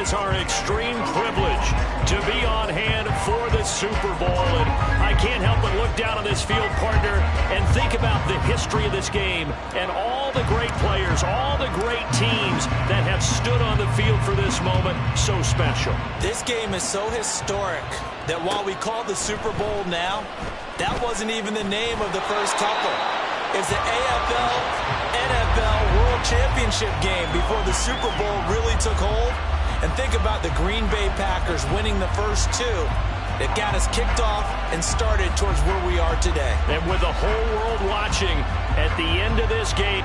is our extreme privilege to be on hand for the Super Bowl. And I can't help but look down on this field, partner, and think about the history of this game and all the great players, all the great teams that have stood on the field for this moment. So special. This game is so historic that while we call it the Super Bowl now, that wasn't even the name of the first couple. It's the AFL-NFL World Championship game before the Super Bowl really took hold. And think about the Green Bay Packers winning the first two that got us kicked off and started towards where we are today. And with the whole world watching at the end of this game.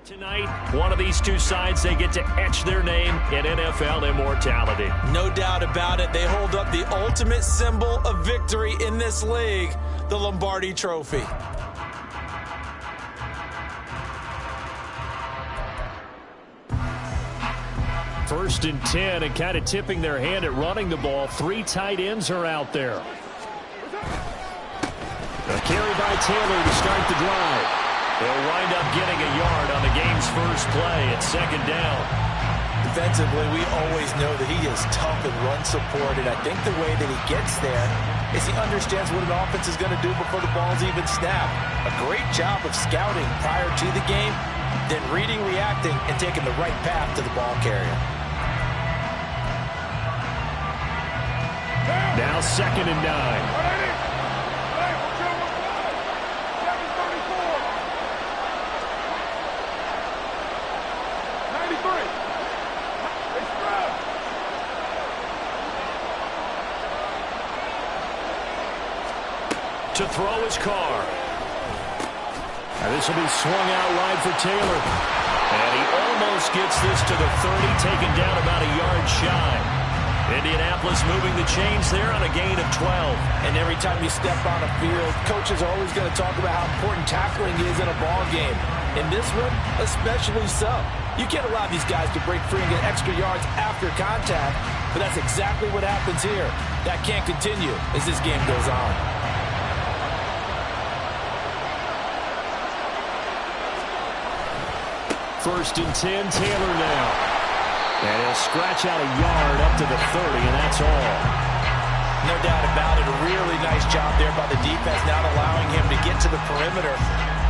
Tonight, one of these two sides, they get to etch their name in NFL immortality. No doubt about it. They hold up the ultimate symbol of victory in this league, the Lombardi Trophy. First and 10, and kind of tipping their hand at running the ball. Three tight ends are out there. A carry by Taylor to start the drive. They'll wind up getting a yard on the game's first play at second down. Defensively, we always know that he is tough and run support, and I think the way that he gets there is he understands what an offense is going to do before the ball's even snapped. A great job of scouting prior to the game, then reading, reacting, and taking the right path to the ball carrier. Now second and 9. To throw his car. This will be swung out wide for Taylor. And he almost gets this to the 30, taken down about a yard shy. Indianapolis moving the chains there on a gain of 12. And every time you step on a field, coaches are always going to talk about how important tackling is in a ball game. In this one, especially so. You can't allow these guys to break free and get extra yards after contact, but that's exactly what happens here. That can't continue as this game goes on. First and 10, Taylor now. And he'll scratch out a yard up to the 30, and that's all. No doubt about it. A really nice job there by the defense, not allowing him to get to the perimeter.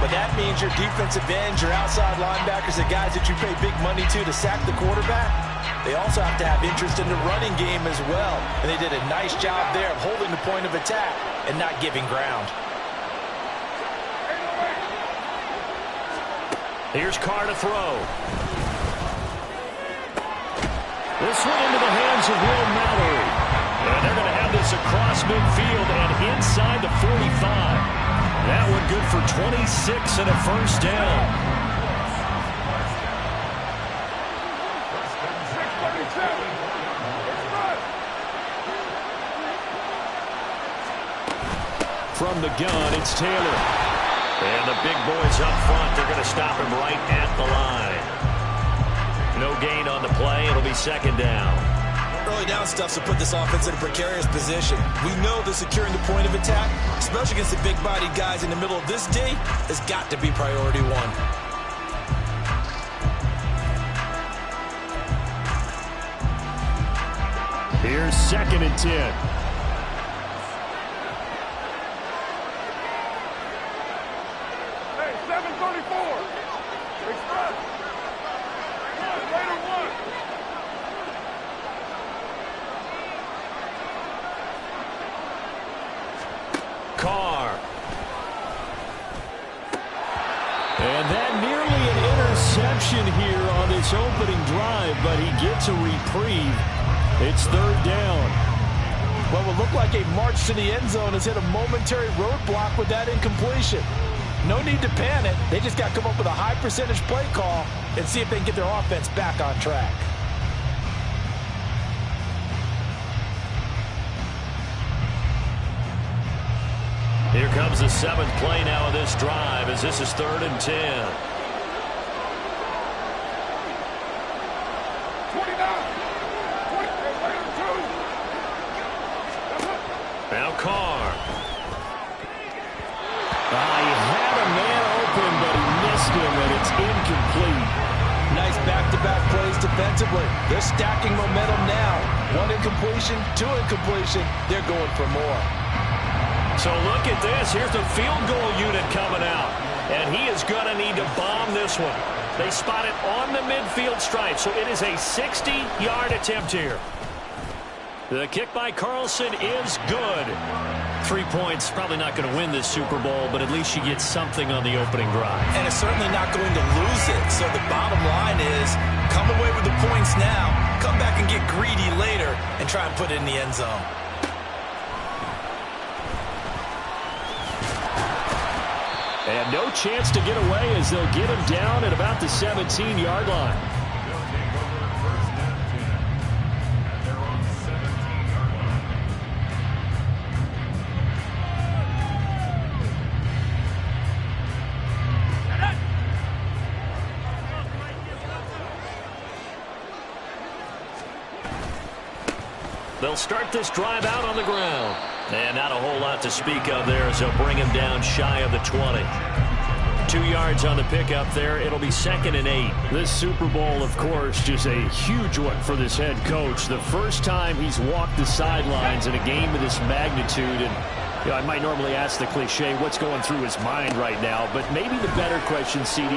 But that means your defensive ends, your outside linebackers, the guys that you pay big money to sack the quarterback, they also have to have interest in the running game as well. And they did a nice job there of holding the point of attack and not giving ground. Here's Carr to throw. This one into the hands of Will Mallory. And they're going to have this across midfield and inside the 45. That one good for 26 and a first down. From the gun, it's Taylor. And the big boys up front, they're going to stop him right at the line. No gain on the play. It'll be second down. Early down stuff to put this offense in a precarious position. We know that securing the point of attack, especially against the big-bodied guys in the middle of this D, has got to be priority one. Here's second and 10. Carr. And that nearly an interception here on this opening drive, but he gets a reprieve. It's third down. What will look like a march to the end zone has hit a momentary roadblock with that incompletion. No need to panic. They just got to come up with a high percentage play call and see if they can get their offense back on track. Here comes the seventh play now of this drive as this is third and 10. 29. Now Carr. He had a man open, but he missed him, and it's incomplete. Nice back-to-back plays defensively. They're stacking momentum now. One incompletion, two incompletion. They're going for more. So look at this. Here's the field goal unit coming out. And he is going to need to bomb this one. They spot it on the midfield stripe, so it is a 60-yard attempt here. The kick by Carlson is good. 3 points, probably not going to win this Super Bowl, but at least you get something on the opening drive. And it's certainly not going to lose it. So the bottom line is, come away with the points now, come back and get greedy later, and try and put it in the end zone. And no chance to get away as they'll get him down at about the 17-yard line. They'll start this drive out on the ground. And not a whole lot to speak of there as they'll bring him down shy of the 20. 2 yards on the pickup there. It'll be second and 8. This Super Bowl, of course, just a huge one for this head coach. The first time he's walked the sidelines in a game of this magnitude. And you know, I might normally ask the cliche, what's going through his mind right now? But maybe the better question, CD,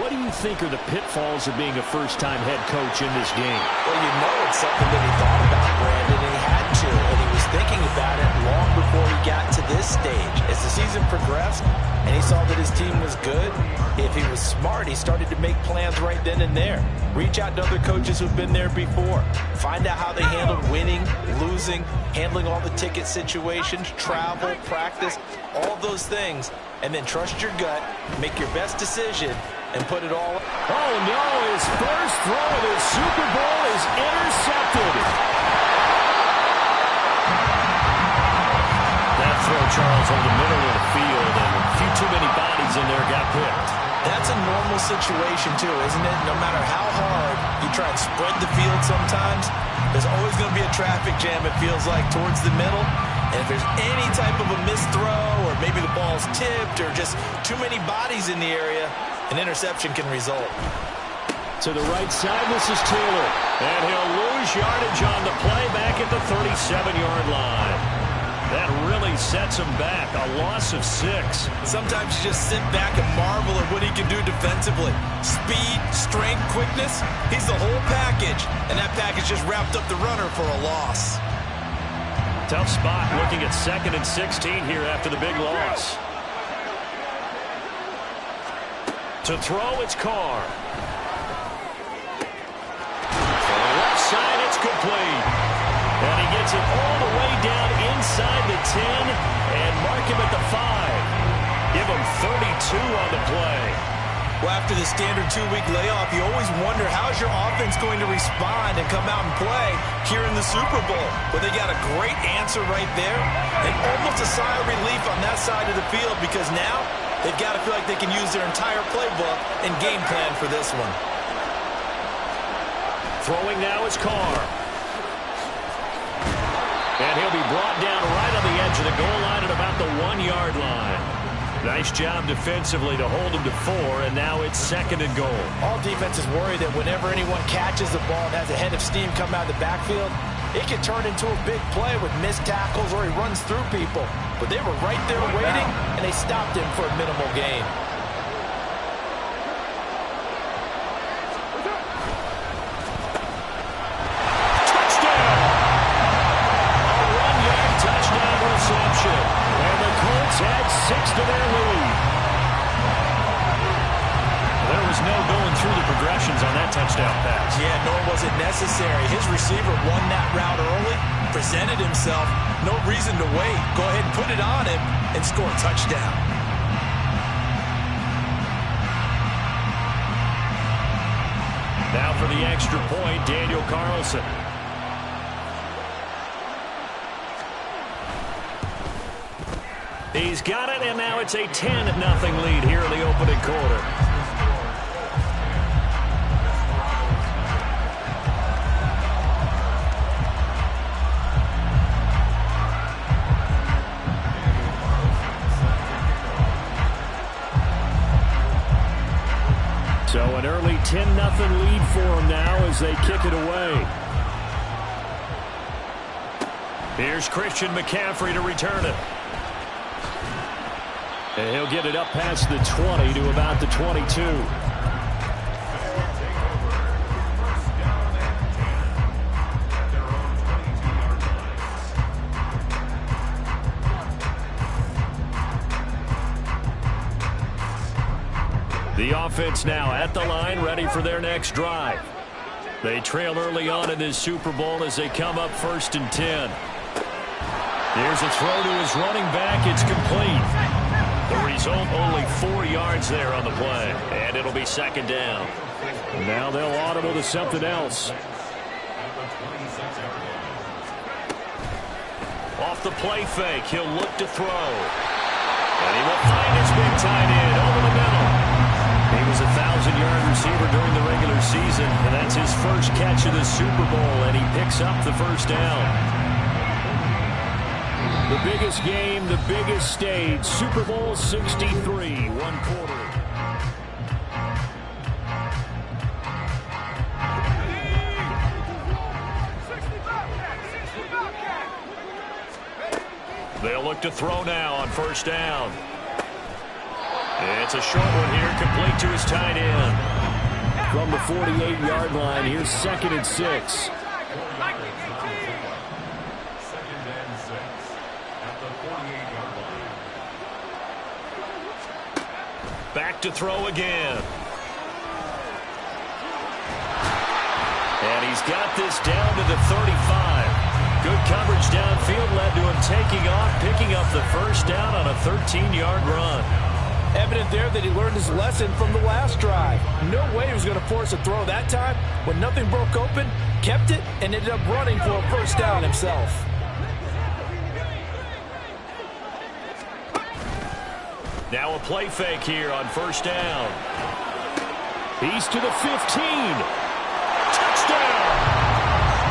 what do you think are the pitfalls of being a first-time head coach in this game? Well, you know it's something that he thought about, Brandon, and he had to. And he was thinking about it long before he got to this stage. As the season progressed and he saw that his team was good, if he was smart, he started to make plans right then and there. Reach out to other coaches who've been there before. Find out how they handled winning, losing, handling all the ticket situations, travel, practice, all those things. And then trust your gut, make your best decision, and put it all. Oh, no, his first throw of his Super Bowl is intercepted. That throw, Charles, on the middle of the field, and a few too many bodies in there got picked. That's a normal situation, too, isn't it? No matter how hard you try and spread the field sometimes, there's always going to be a traffic jam, it feels like, towards the middle. And if there's any type of a missed throw, or maybe the ball's tipped, or just too many bodies in the area, an interception can result. To the right side, this is Taylor. And he'll lose yardage on the play back at the 37-yard line. That really sets him back, a loss of 6. Sometimes you just sit back and marvel at what he can do defensively. Speed, strength, quickness, he's the whole package. And that package just wrapped up the runner for a loss. Tough spot looking at second and 16 here after the big loss. To throw, it's Carr. On the left side, it's complete. And he gets it all the way down inside the 10 and mark him at the 5. Give him 32 on the play. Well, after the standard 2-week layoff, you always wonder how's your offense going to respond and come out and play here in the Super Bowl. Well, they got a great answer right there and almost a sigh of relief on that side of the field because now They've got to feel like they can use their entire playbook and game plan for this one. Throwing now is Carr. And he'll be brought down right on the edge of the goal line at about the 1-yard line. Nice job defensively to hold him to 4, and now it's 2nd and goal. All defenses worry that whenever anyone catches the ball and has a head of steam come out of the backfield, it can turn into a big play with missed tackles or he runs through people. But they were right there waiting, and they stopped him for a minimal gain. Touchdown! A 1-yard touchdown reception. And the Colts add 6 to their lead. There was no going through the progressions on that touchdown pass. Yeah, nor was it necessary. His receiver won that route early, presented himself, no reason to wait. Go ahead and put it on him and score a touchdown. Now for the extra point, Daniel Carlson. He's got it, and now it's a 10-0 lead here in the opening quarter. So an early 10-0 lead for them now as they kick it away. Here's Christian McCaffrey to return it. And he'll get it up past the 20 to about the 22. The offense now at the line, ready for their next drive. They trail early on in this Super Bowl as they come up 1st and 10. Here's a throw to his running back. It's complete. The result, only 4 yards there on the play. And it'll be 2nd down. Now they'll audible to something else. Off the play fake, he'll look to throw. And he will find his big tight end over the middle. He was a 1,000-yard receiver during the regular season, and that's his first catch of the Super Bowl, and he picks up the 1st down. The biggest game, the biggest stage, Super Bowl 63, 1 quarter. They'll look to throw now on 1st down. It's a short one here, complete to his tight end. From the 48-yard line, here's 2nd and 6. Back to throw again. And he's got this down to the 35. Good coverage downfield led to him taking off, picking up the 1st down on a 13-yard run. Evident there that he learned his lesson from the last drive. No way he was going to force a throw that time. When nothing broke open, kept it, and ended up running for a 1st down himself. Now a play fake here on 1st down. He's to the 15. Touchdown!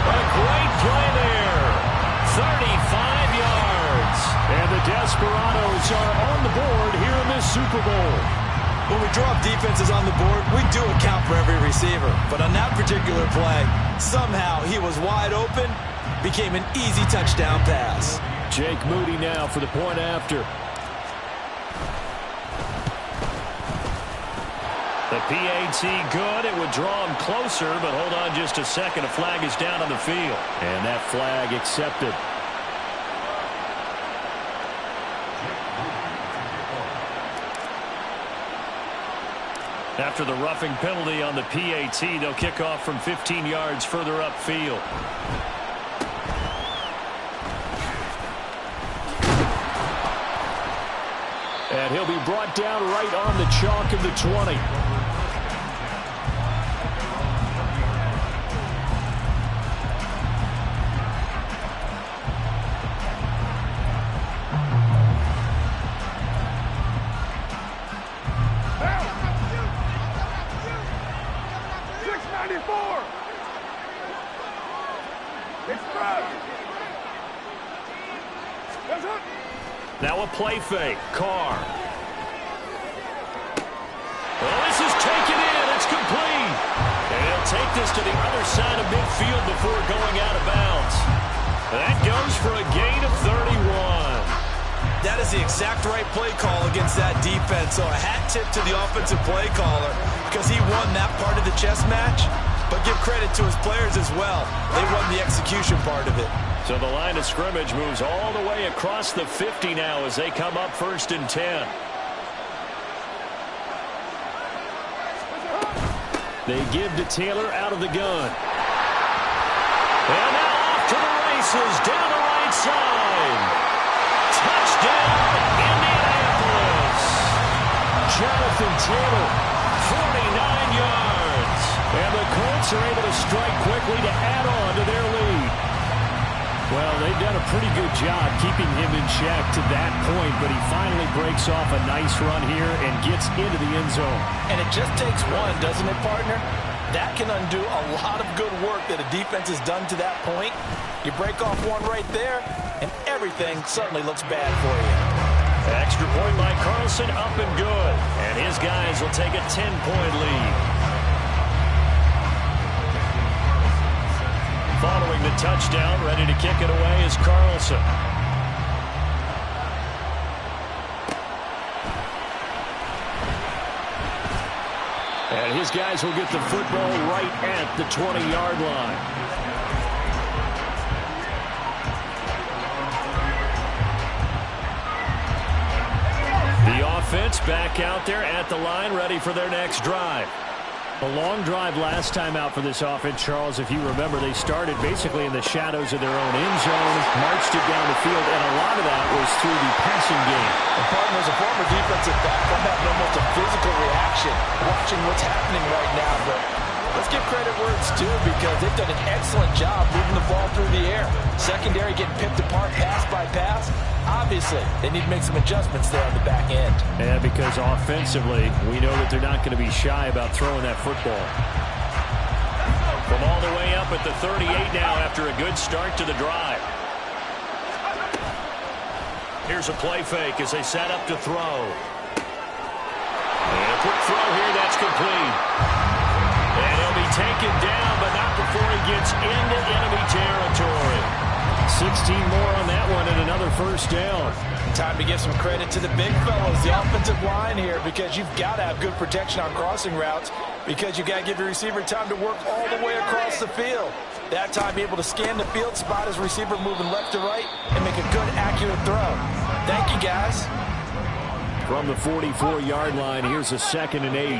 A great play there. 35 yards. And the Desperados are on the board here in this Super Bowl. When we draw up defenses on the board, we do account for every receiver. But on that particular play, somehow he was wide open, became an easy touchdown pass. Jake Moody now for the point after. The PAT good. It would draw him closer, but hold on just a second. A flag is down on the field. And that flag accepted. After the roughing penalty on the PAT, they'll kick off from 15 yards further upfield. And he'll be brought down right on the chalk of the 20. Now a play fake. Carr. Well, this is taken in. It's complete. And he'll take this to the other side of midfield before going out of bounds. That goes for a gain of 31. That is the exact right play call against that defense. So a hat tip to the offensive play caller because he won that part of the chess match. But give credit to his players as well. They won the execution part of it. So the line of scrimmage moves all the way across the 50 now as they come up 1st and 10. They give to Taylor out of the gun. And now off to the races, down the right side. Touchdown, Indianapolis. Jonathan Taylor, 49 yards. And the Colts are able to strike quickly to add on to their lead. Well, they've done a pretty good job keeping him in check to that point, but he finally breaks off a nice run here and gets into the end zone. And it just takes one, doesn't it, partner? That can undo a lot of good work that a defense has done to that point. You break off one right there, and everything suddenly looks bad for you. Extra point by Carlson, up and good. And his guys will take a 10-point lead. Following the touchdown, ready to kick it away is Carlson. And his guys will get the football right at the 20-yard line. The offense back out there at the line, ready for their next drive. A long drive last time out for this offense, Charles. If you remember, they started basically in the shadows of their own end zone, marched it down the field, and a lot of that was through the passing game. And partner, as a former defensive back, I'm having almost a physical reaction watching what's happening right now. But let's give credit where it's due because they've done an excellent job moving the ball through the air. Secondary getting picked apart pass by pass. Obviously, they need to make some adjustments there on the back end. Yeah, because offensively, we know that they're not going to be shy about throwing that football. From all the way up at the 38 now after a good start to the drive. Here's a play fake as they set up to throw. And a quick throw here, that's complete. And he'll be taken down, but not before he gets into enemy territory. 16 more on that one and another first down. Time to give some credit to the big fellows, the offensive line here, because you've got to have good protection on crossing routes because you've got to give your receiver time to work all the way across the field. That time, be able to scan the field, spot his receiver moving left to right, and make a good, accurate throw. Thank you, guys. From the 44-yard line, here's a 2nd and 8.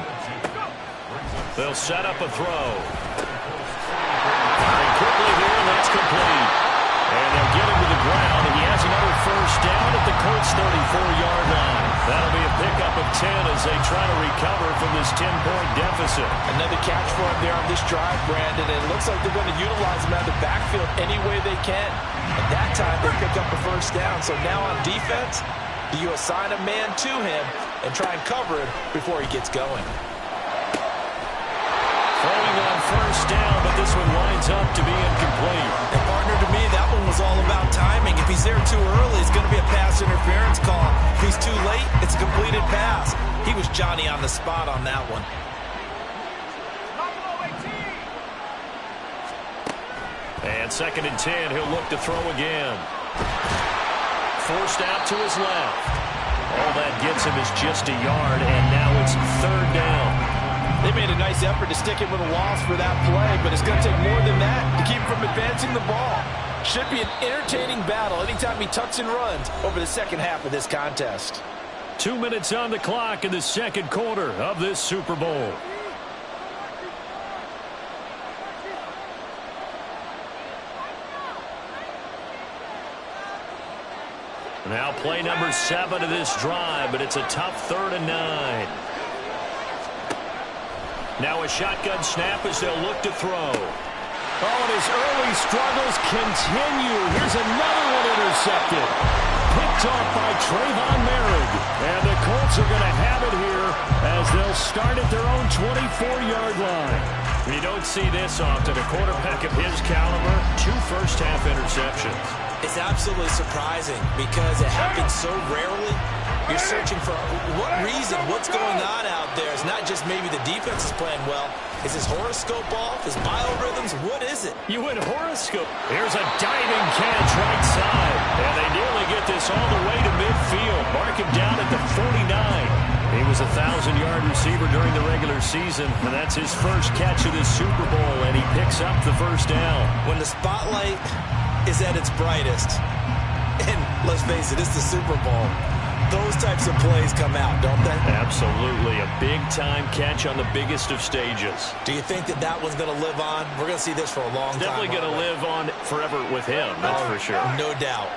They'll set up a throw. Very quickly here, and that's complete. And they'll get him to the ground, and he has another first down at the Colts' 34-yard line. That'll be a pickup of 10 as they try to recover from this 10-point deficit. Another catch for him there on this drive, Brandon, and it looks like they're going to utilize him out of the backfield any way they can. At that time, they picked up the first down. So now on defense, do you assign a man to him and try and cover him before he gets going? Throwing on first down, but this one winds up to be incomplete. And partner, to me, that one was all about timing. If he's there too early, it's going to be a pass interference call. If he's too late, it's a completed pass. He was Johnny on the spot on that one. And 2nd and 10, he'll look to throw again. Forced out to his left. All that gets him is just a yard, and now it's 3rd down. They made a nice effort to stick him with a loss for that play, but it's going to take more than that to keep him from advancing the ball. Should be an entertaining battle anytime he tucks and runs over the second half of this contest. 2 minutes on the clock in the second quarter of this Super Bowl. Now play number 7 of this drive, but it's a tough 3rd and 9. Now a shotgun snap as they'll look to throw. Oh, and his early struggles continue. Here's another one intercepted. Picked off by Trayvon Merrick. And the Colts are going to have it here as they'll start at their own 24-yard line. You don't see this often. A quarterback of his caliber, 2 first-half interceptions. It's absolutely surprising because it happens so rarely. You're searching for what reason, what's going on out there. It's not just maybe the defense is playing well. Is his horoscope off? His biorhythms? What is it? You went horoscope. Here's a diving catch right side. And they nearly get this all the way to midfield. Mark him down at the 49. He was a 1,000-yard receiver during the regular season, and that's his first catch of this Super Bowl, and he picks up the first down. When the spotlight is at its brightest, and let's face it, it's the Super Bowl, those types of plays come out, don't they? Absolutely. A big-time catch on the biggest of stages. Do you think that that one's going to live on? We're going to see this for a long time. Definitely going to live on forever with him, that's for sure. No doubt.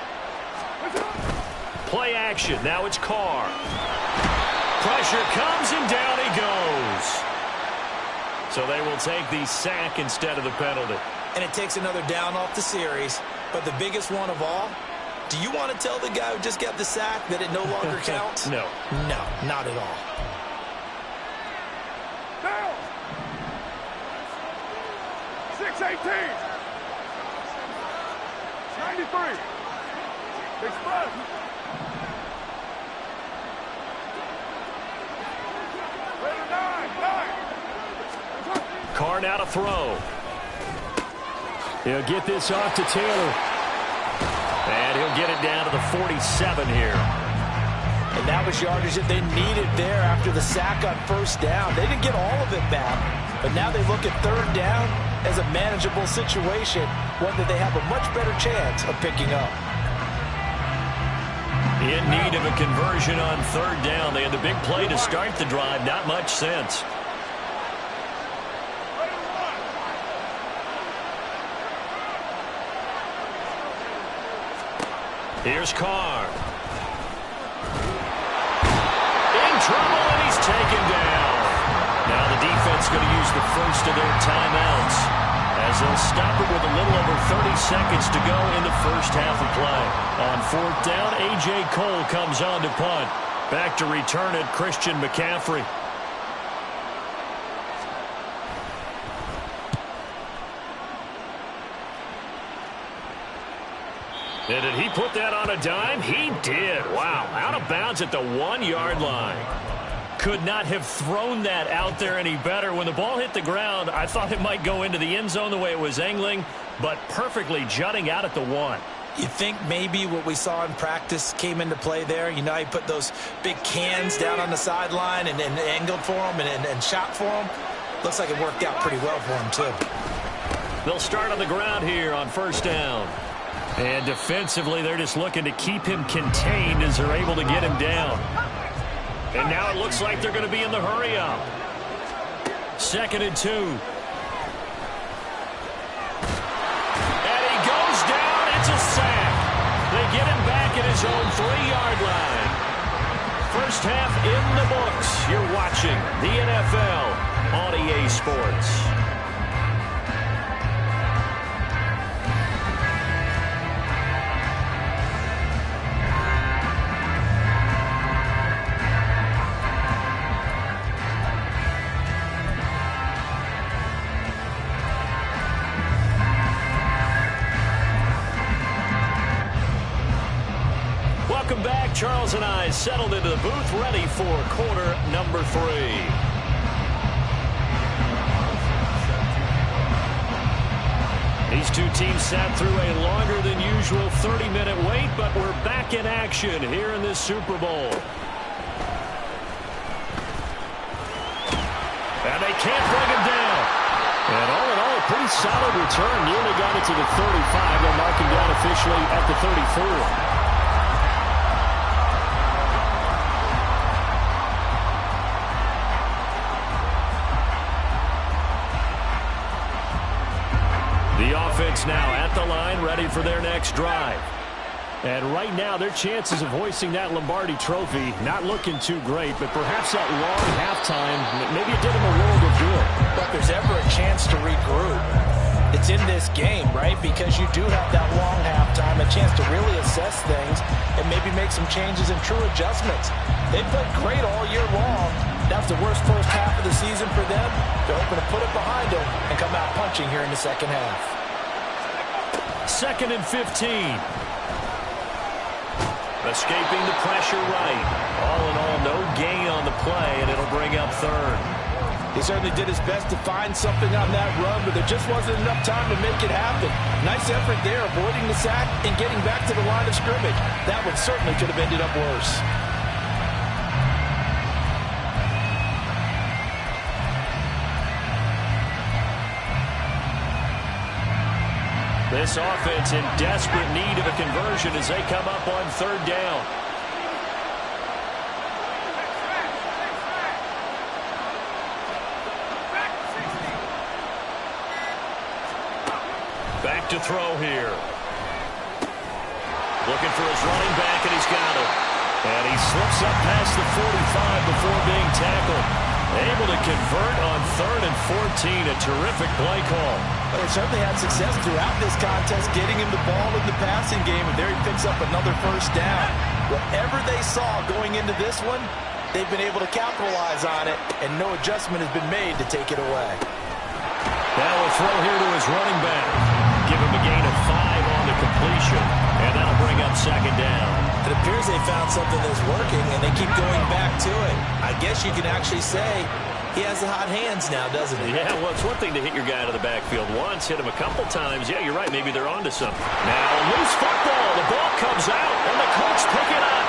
Play action. Now it's Carr. Pressure comes, and down he goes. So they will take the sack instead of the penalty. And it takes another down off the series. But the biggest one of all, do you want to tell the guy who just got the sack that it no longer counts? No. No, not at all. Down. 6-18. 93. Express. Carr now to throw. He'll get this off to Taylor. And he'll get it down to the 47 here. And that was yardage that they needed there after the sack on first down. They didn't get all of it back, but now they look at third down as a manageable situation, one that they have a much better chance of picking up. In need of a conversion on third down. They had the big play to start the drive. Not much sense. Here's Carr. In trouble, and he's taken down. Now the defense going to use the first of their timeouts as they'll stop it with a little over 30 seconds to go in the first half of play. On fourth down, A.J. Cole comes on to punt. Back to return it, Christian McCaffrey. And did he put that on a dime? He did. Wow. Out of bounds at the 1-yard line. Could not have thrown that out there any better. When the ball hit the ground, I thought it might go into the end zone the way it was angling, but perfectly jutting out at the 1. You think maybe what we saw in practice came into play there? You know, he put those big cans down on the sideline and angled for him and shot for him. Looks like it worked out pretty well for him, too. They'll start on the ground here on first down. And defensively, they're just looking to keep him contained as they're able to get him down. And now it looks like they're going to be in the hurry-up. 2nd and 2. And he goes down. It's a sack. They get him back at his own 3-yard line. First half in the books. You're watching the NFL on EA Sports. Welcome back. Charles and I settled into the booth, ready for quarter number 3. These two teams sat through a longer than usual 30-minute wait, but we're back in action here in this Super Bowl. And they can't bring him down. And all in all, a pretty solid return. Nearly got it to the 35. They'll mark him down officially at the 34. The offense now at the line, ready for their next drive. And right now, their chances of hoisting that Lombardi trophy not looking too great, but perhaps that long halftime, maybe it did them a world of good. But if there's ever a chance to regroup, It's in this game, right? Because you do have that long halftime, a chance to really assess things and maybe make some changes and true adjustments. They played great all year long. That's the worst first half of the season for them. They're hoping to put it behind them and come out punching here in the second half. 2nd and 15. Escaping the pressure right. All in all, no gain on the play, and it'll bring up 3rd. He certainly did his best to find something on that run, but there just wasn't enough time to make it happen. Nice effort there, avoiding the sack and getting back to the line of scrimmage. That one certainly could have ended up worse. This offense in desperate need of a conversion as they come up on 3rd down. Back to throw here. Looking for his running back, and he's got it. And he slips up past the 45 before being tackled. Able to convert on 3rd and 14. A terrific play call. Well, they certainly had success throughout this contest, getting him the ball in the passing game, and there he picks up another first down. Whatever they saw going into this one, they've been able to capitalize on it, and no adjustment has been made to take it away. Now a throw here to his running back. Give him a gain of 5 on the completion, and that'll bring up 2nd down. It appears they found something that's working, and they keep going back to it. I guess you can actually say he has the hot hands now, doesn't he? Yeah, well, it's one thing to hit your guy out of the backfield once, hit him a couple times. Yeah, you're right. Maybe they're onto something. Now, loose football. The ball comes out, and the Colts pick it up.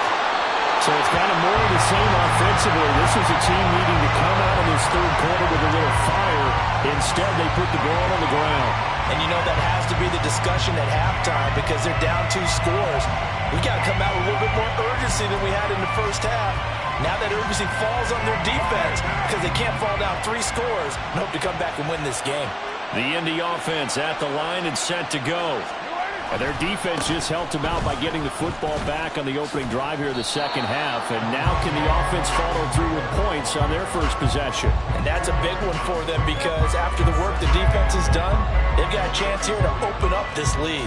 So it's kind of more of the same offensively. This was a team needing to come out in this 3rd quarter with a little fire. Instead, they put the ball on the ground. And you know that has to be the discussion at halftime because they're down 2 scores. We got to come out with a little bit more urgency than we had in the first half. Now that urgency falls on their defense because they can't fall down 3 scores and hope to come back and win this game. The Indy offense at the line and set to go. And their defense just helped them out by getting the football back on the opening drive here of the second half. And now can the offense follow through with points on their first possession? And that's a big one for them because after the work the defense has done, they've got a chance here to open up this lead.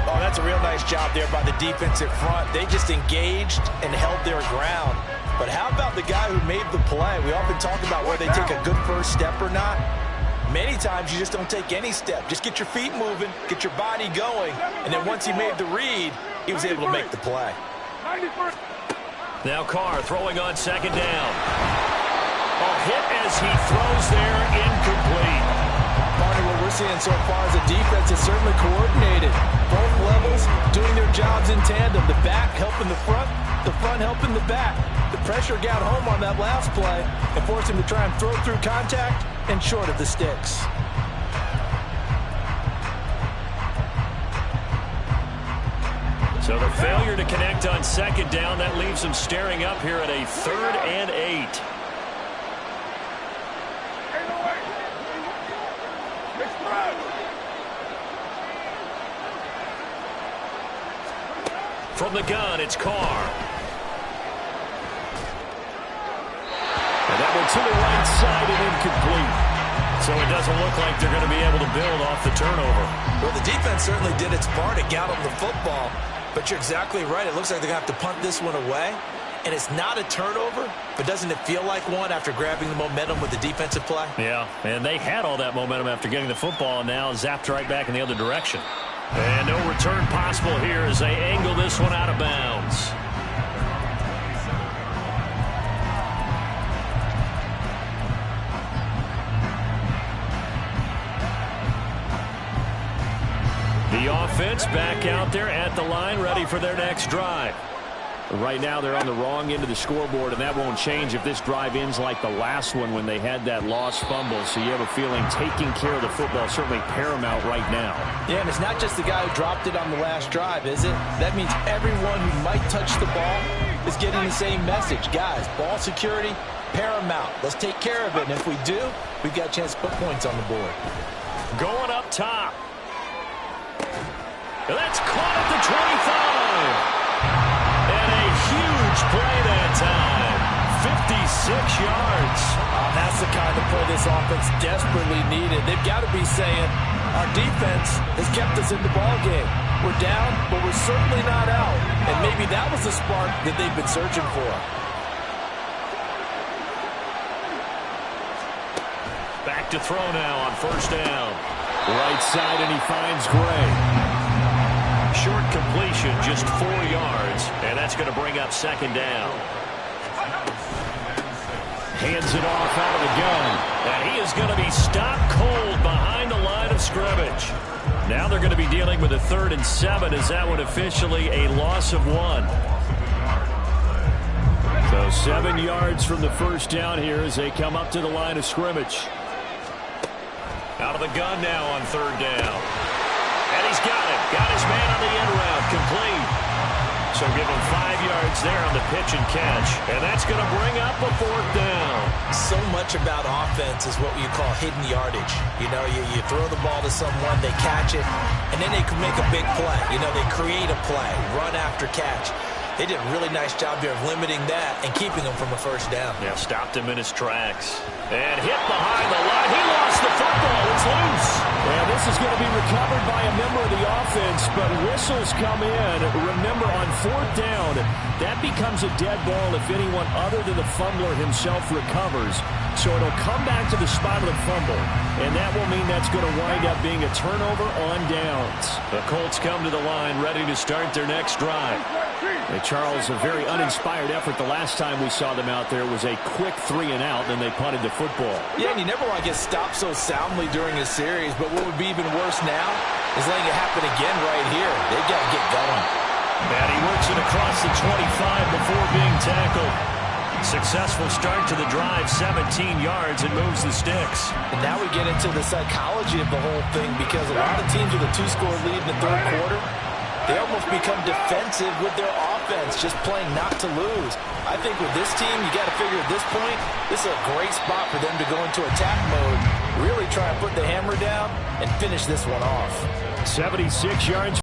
Oh, that's a real nice job there by the defense in front. They just engaged and held their ground. But how about the guy who made the play? We often talk about whether they take a good first step or not. Many times you just don't take any step. Just get your feet moving, get your body going, and then once he made the read, he was able to make the play. Now Carr throwing on 2nd down. A hit as he throws there, incomplete. Partner, what we're seeing so far is the defense is certainly coordinated. Both levels doing their jobs in tandem. The back helping the front helping the back. The pressure got home on that last play and forced him to try and throw through contact and short of the sticks. So the failure to connect on 2nd down, that leaves them staring up here at a 3rd and 8. From the gun, it's Carr. And that one to the right side and incomplete. So it doesn't look like they're going to be able to build off the turnover. Well, the defense certainly did its part to get them the football. But you're exactly right. It looks like they're going to have to punt this one away. And it's not a turnover, but doesn't it feel like one after grabbing the momentum with the defensive play? Yeah, and they had all that momentum after getting the football and now zapped right back in the other direction. And no return possible here as they angle this one out of bounds. The offense back out there at the line, ready for their next drive. Right now they're on the wrong end of the scoreboard, and that won't change if this drive ends like the last one when they had that lost fumble. So you have a feeling taking care of the football is certainly paramount right now. Yeah, and it's not just the guy who dropped it on the last drive, is it? That means everyone who might touch the ball is getting the same message. Guys, ball security, paramount. Let's take care of it, and if we do, we've got a chance to put points on the board. Going up top. And that's caught at the 25. And a huge play that time. 56 yards. That's the kind of play this offense desperately needed. They've got to be saying, our defense has kept us in the ballgame. We're down, but we're certainly not out. And maybe that was the spark that they've been searching for. Back to throw now on first down. Right side, and he finds Gray. Short completion, just 4 yards, and that's going to bring up second down. Hands it off out of the gun, and he is going to be stopped cold behind the line of scrimmage. Now they're going to be dealing with a 3rd and 7 as that one officially a loss of 1. So 7 yards from the first down here as they come up to the line of scrimmage. Out of the gun now on 3rd down. And he's got it. Got his man on the end route. Complete. So give him 5 yards there on the pitch and catch. And that's going to bring up a 4th down. So much about offense is what you call hidden yardage. You know, you throw the ball to someone, they catch it, and then they can make a big play. You know, they create a play, run after catch. They did a really nice job here of limiting that and keeping him from a first down. Yeah, stopped him in his tracks. And hit behind the line. He lost the football. It's loose. And this is going to be recovered by a member of the offense, but whistles come in. Remember, on 4th down, that becomes a dead ball if anyone other than the fumbler himself recovers. So it'll come back to the spot of the fumble, and that will mean that's going to wind up being a turnover on downs. The Colts come to the line ready to start their next drive. And Charles, a very uninspired effort the last time we saw them out there was a quick 3 and out, and they punted the football. Yeah, and you never want to get stopped so soundly during a series, but what would be even worse now is letting it happen again right here. They've got to get going. And he works it across the 25 before being tackled. Successful start to the drive, 17 yards, and moves the sticks. And now we get into the psychology of the whole thing, because a lot of teams with a 2-score lead in the 3rd quarter, they almost become defensive with their offense, just playing not to lose. I think with this team, you got to figure at this point, this is a great spot for them to go into attack mode, really try and put the hammer down and finish this one off. 76 yards.